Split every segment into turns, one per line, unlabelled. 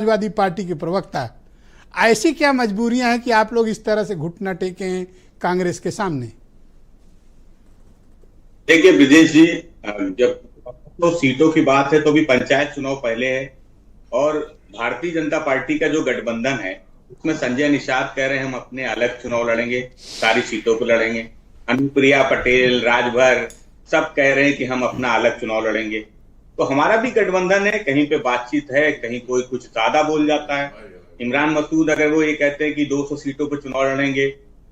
Samajwadi party के प्रवक्ता, ऐसी क्या मजबूरियां हैं कि आप लोग इस तरह से घुटना टेके हैं कांग्रेस के सामने?
देखिए ब्रिजेश जी, जब तो सीटों की बात है तो भी पंचायत चुनाव पहले है और भारतीय जनता पार्टी का जो गठबंधन है उसमें संजय निषाद कह रहे हैं हम अपने अलग चुनाव लड़ेंगे, सारी सीटों को लड़ेंगे। अनुप्रिया पटेल, राजभर सब कह रहे हैं कि हम अपना अलग चुनाव लड़ेंगे। तो हमारा भी गठबंधन है, कहीं पे बातचीत है, कहीं कोई कुछ ज्यादा बोल जाता है। इमरान मसूद अगर वो ये कहते हैं कि 200 सीटों पर चुनाव लड़ेंगे,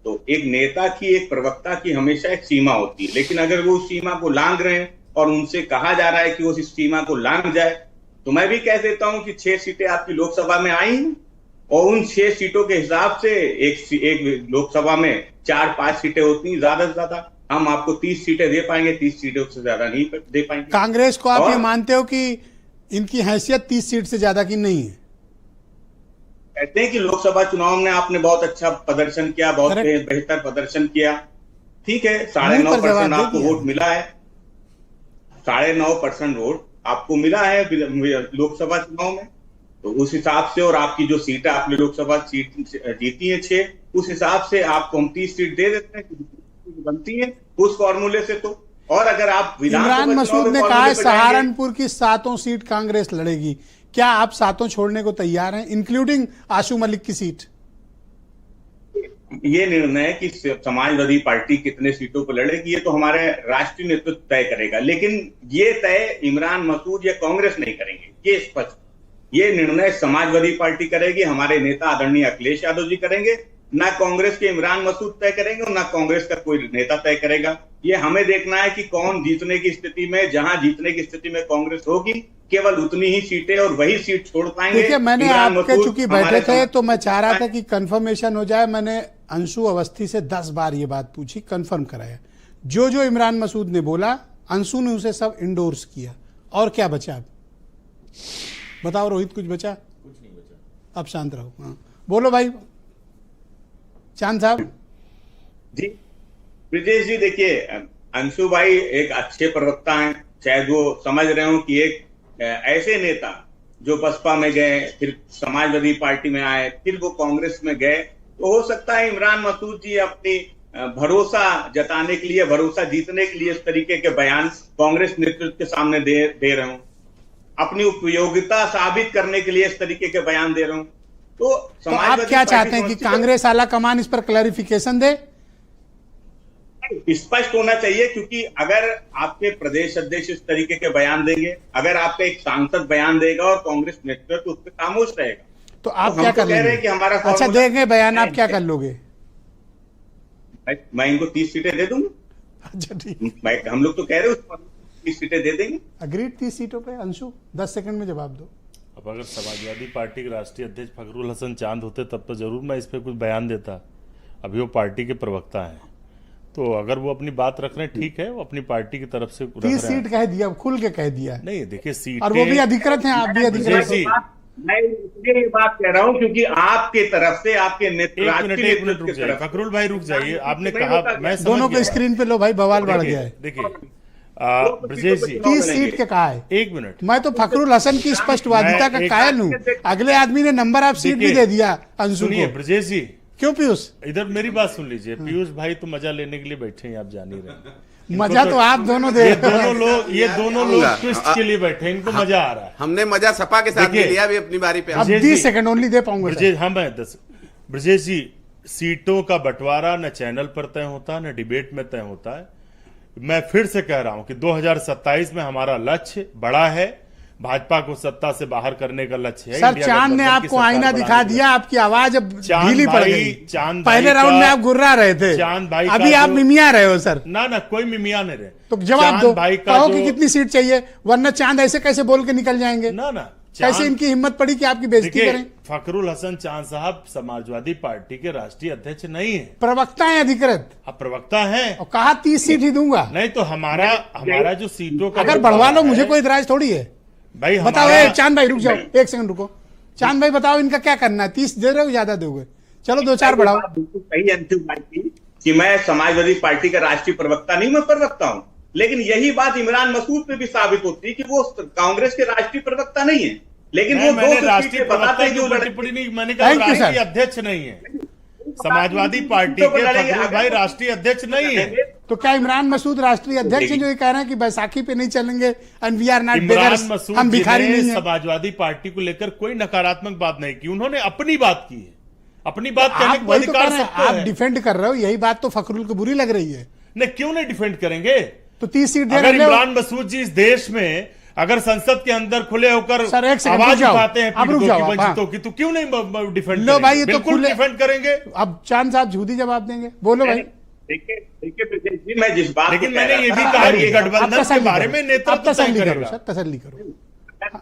तो एक नेता की, एक प्रवक्ता की हमेशा एक सीमा होती है, लेकिन अगर वो उस सीमा को लांघ रहे हैं और उनसे कहा जा रहा है कि वो इस सीमा को लांघ जाए, तो मैं भी कह देता हूं कि 6 सीटें आपकी लोकसभा में आई और उन 6 सीटों के हिसाब से एक लोकसभा में 4-5 सीटें होती हैं, ज्यादा से ज्यादा हम आपको 30 सीटें दे पाएंगे, 30 सीटों से ज्यादा नहीं दे पाएंगे।
कांग्रेस को आप ये मानते हो कि इनकी हैसियत 30 सीट से ज्यादा की नहीं है?
कहते हैं कि लोकसभा चुनाव में आपने बहुत अच्छा प्रदर्शन किया, बहुत बेहतर प्रदर्शन किया, ठीक है, 9.5% आपको वोट मिला है, 9.5% वोट आपको मिला है लोकसभा चुनाव में। तो उस हिसाब से और आपकी जो सीट आपने लोकसभा सीट जीती है 6, उस हिसाब से आपको हम 30 सीट दे देते हैं, बनती है उस फॉर्मूले से। तो और अगर आप
इमरान मसूद ने कहा है सहारनपुर की 7 सीट कांग्रेस लड़ेगी, क्या आप 7 छोड़ने को तैयार हैं, इंक्लूडिंग आशू मलिक की सीट?
ये निर्णय कि समाजवादी पार्टी कितने सीटों पर लड़ेगी ये तो हमारे राष्ट्रीय नेतृत्व तय करेगा, लेकिन ये तय इमरान मसूद या कांग्रेस नहीं करेंगे, ये स्पष्ट। ये निर्णय समाजवादी पार्टी करेगी, हमारे नेता आदरणीय अखिलेश यादव जी करेंगे, ना कांग्रेस के इमरान मसूद तय करेंगे और ना कांग्रेस का कोई नेता तय करेगा। ये हमें देखना है कि कौन जीतने की स्थिति में, जहां जीतने की स्थिति में कांग्रेस होगी, केवल उतनी ही सीटें और वही सीट छोड़ पाएंगे।
देखिए, मैंने आपके चूंकि बैठे थे तो मैं चाह रहा था कि कंफर्मेशन हो जाए। मैंने अंशु अवस्थी से 10 बार ये बात पूछी, कंफर्म कराया। जो जो इमरान मसूद ने बोला, अंशु ने उसे सब इंडोर्स किया। और क्या बचा अब बताओ रोहित? कुछ बचा?
कुछ नहीं बचा।
अब शांत रहो। हाँ बोलो भाई चांद साहब।
जी ब्रिजेश जी, देखिए अंशु भाई एक अच्छे प्रवक्ता हैं, शायद वो समझ रहे हो कि एक ऐसे नेता जो बसपा में गए, फिर समाजवादी पार्टी में आए, फिर वो कांग्रेस में गए, तो हो सकता है इमरान मसूद जी अपनी भरोसा जताने के लिए, भरोसा जीतने के लिए इस तरीके के बयान कांग्रेस नेतृत्व के सामने दे रहे हो, अपनी उपयोगिता साबित करने के लिए इस तरीके के बयान दे रहे हो। तो
आप क्या चाहते हैं कि कांग्रेस आला कमान इस पर क्लैरिफिकेशन दे?
स्पष्ट होना चाहिए, क्योंकि अगर आपके प्रदेश अध्यक्ष इस तरीके के बयान देंगे, अगर आपका एक सांसद बयान देगा और कांग्रेस नेतृत्व उस पर खामोश रहेगा,
तो आप क्या कर लेंगे?
कि हमारा
अच्छा देंगे बयान, आप क्या कर लोगे?
मैं इनको 30 सीटें दे दूंगा।
अच्छा ठीक,
हम लोग तो कह रहे हैं 30 सीटें दे देंगे।
अग्रीड 30 सीटों पे। अंशु 10 सेकंड में जवाब दो।
अब अगर समाजवादी पार्टी के राष्ट्रीय अध्यक्ष फखरुल हसन चांद होते तब तो जरूर मैं इस पे कुछ बयान देता। अभी वो पार्टी के प्रवक्ता हैं, तो अगर वो अपनी बात रख रहे हैं ठीक है, वो अपनी पार्टी की तरफ से
30 सीट कह दिया, खुल के कह दिया।
नहीं देखिए सीट,
और वो भी अधिकृत हैं, आप भी अधिकृत हैं।
मैं ये बात कह रहा हूं क्योंकि आपके तरफ से, आपके
एक मिनट रुक जाइए फखरुल भाई, रुक जाइए। आपने कहा, मैं
दोनों को स्क्रीन पे लो भाई, बवाल बढ़ गया है।
देखिए ब्रजेश जी
30 सीट के कहा है।
एक मिनट,
मैं तो फखरुल हसन की स्पष्टवादिता का कायल हूँ। अगले आदमी ने नंबर ऑफ सीट भी दे दिया अंशु को।
ब्रजेश जी,
क्यों पीयूष?
इधर मेरी बात सुन लीजिए। पीयूष भाई तो मजा लेने के लिए बैठे हैं, आप जान ही रहे।
मजा तो आप दोनों दे,
ये दोनों लोग ट्विस्ट के लिए बैठे, इनको मजा आ रहा है।
हमने मजा सपा के साथ लिया भी अपनी बारी पे।
अब 20 सेकंड ओनली दे पाऊंगा।
हाँ मैं 10। ब्रजेश जी, सीटों का बंटवारा न चैनल पर तय होता न डिबेट में तय होता है। मैं फिर से कह रहा हूं कि 2027 में हमारा लक्ष्य बड़ा है, भाजपा को सत्ता से बाहर करने का लक्ष्य है।
सर चांद ने आपको आईना दिखा दिया, आपकी आवाज अब ढीली पड़ गई। पहले राउंड में आप गुर्रा रहे थे,
चांद भाई
अभी आप मिमिया रहे हो सर।
ना कोई मिमिया नहीं रहे।
तो जवाब दो, कहो कि कितनी सीट चाहिए, वरना चांद ऐसे कैसे बोल के निकल जाएंगे?
ना
कैसे इनकी हिम्मत पड़ी कि आपकी बेइज्जती करें?
फखरुल हसन चांद साहब समाजवादी पार्टी के राष्ट्रीय अध्यक्ष नहीं है,
प्रवक्ता है अधिकृत।
आप प्रवक्ता हैं
और कहा 30 सीट ही दूंगा।
नहीं तो हमारा जो सीटों का
अगर बढ़वा लो, मुझे कोई इतराज थोड़ी है
भाई।
बताओ चांद भाई, रुक जाओ 1 सेकंड रुको। चांद भाई बताओ इनका क्या करना है? 30 दे रहे हो, ज्यादा दोगे? चलो 2-4 बढ़ाओ।
सही अंशु भाई कि मैं समाजवादी पार्टी का राष्ट्रीय प्रवक्ता नहीं, मैं प्रवक्ता हूं, लेकिन यही बात इमरान मसूद पे भी साबित होती है कि वो कांग्रेस के राष्ट्रीय प्रवक्ता नहीं है। लेकिन वो
मैंने
200
राष्ट्रीय
सीटें बताते
प्रवक्ता
हैं
के
जो
ऊपर
लड़के
टिप्पणी नहीं, मैंने कहा
Thank you,
राष्ट्रीय
sir.
अध्यक्ष नहीं है समाजवादी पार्टी के फखरुल भाई, राष्ट्रीय अध्यक्ष नहीं है।
तो क्या इमरान मसूद राष्ट्रीय अध्यक्ष हैं जो ये कह रहे हैं कि बैसाखी पे नहीं चलेंगे and we are not
Imran
beggars, हम
मसूद
भिखारी
जी ने
नहीं है?
समाजवादी पार्टी को लेकर कोई नकारात्मक बात नहीं की, उन्होंने अपनी बात की है, अपनी बात कहने
आप
का
वही तो कह
अधिकार
रहे हैं,
सबको
आप
है।
डिफेंड कर रहे हो, यही बात तो फखरुल को बुरी लग रही है।
नहीं, क्यों नहीं डिफेंड करेंगे?
तो 30 सीट दे
अगर
रहे हो।
इमरान मसूद जी इस देश में अगर संसद के अंदर खुले होकर
सर, एक सेकंड,
आवाज
रुक जाओ।
उठाते हैं
अब रुक
पीड़ितों
जाओ
की,
आप,
वंचितों
हाँ।
की, तो क्यों नहीं डिफेंड
लो भाई, ये तो
बिल्कुल
खुले-
डिफेंड करेंगे।
अब चांद साहब झूठी जवाब देंगे, बोलो भाई।
देखिए ब्रजेश जी, मैं जिस बात
लेकिन
को कह
मैंने
रहा
ये भी
था,
कहा
अगर
कि
ये-
गठबंधन के
तसल्ली
बारे
करो।
में
अब
नेतृत्व तय
तसल्ली करो
करेगा।
सर, तसल्ली करो।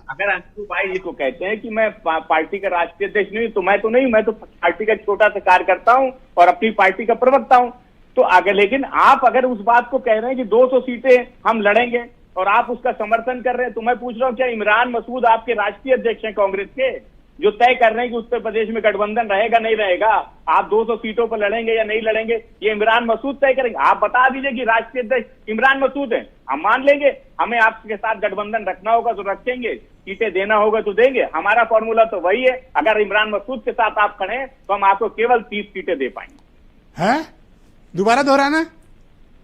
अगर अंशु भाई जी को कहते हैं कि मैं पार्टी का राष्ट्रीय अध्यक्ष नहीं, तो मैं तो नहीं, मैं तो पार्टी का छोटा सा कार्यकर्ता हूं और अपनी पार्टी का प्रवक्ता हूं। तो अगर, लेकिन आप अगर उस बात को कह रहे हैं कि 200 सीटें हम लड़ेंगे और आप उसका समर्थन कर रहे हैं, तो मैं पूछ रहा हूं क्या इमरान मसूद आपके राष्ट्रीय अध्यक्ष हैं कांग्रेस के, जो तय कर रहे हैं कि उत्तर प्रदेश में गठबंधन रहेगा नहीं रहेगा, आप 200 सीटों पर लड़ेंगे या नहीं लड़ेंगे, ये इमरान मसूद तय करेंगे? आप बता दीजिए कि राष्ट्रीय अध्यक्ष इमरान मसूद है, हम मान लेंगे। हमें आपके साथ गठबंधन रखना होगा तो रखेंगे, सीटें देना होगा तो देंगे। हमारा फॉर्मूला तो वही है, अगर इमरान मसूद के साथ आप खड़े हैं तो हम आपको केवल 30 सीटें दे पाएंगे।
है दोबारा दोहराना है?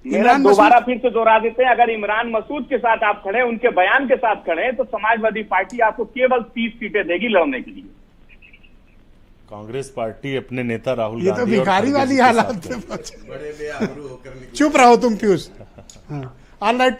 मेरा
इमरान
दोबारा
मसूद-
फिर से दोहरा देते हैं, अगर इमरान मसूद के साथ आप खड़े हैं, उनके बयान के साथ खड़े हैं, तो समाजवादी पार्टी आपको केवल 30 सीटें देगी लड़ने के लिए।
कांग्रेस पार्टी अपने नेता राहुल
ये तो
गांधी और
भिखारी
खड़गे
वाली
जी के
हालात
साथ
पे
है।
पहुंचे।
बड़े बेआबरू होकर निकले।
चुप रहो तुम पीयूष। हाँ, ऑल राइट।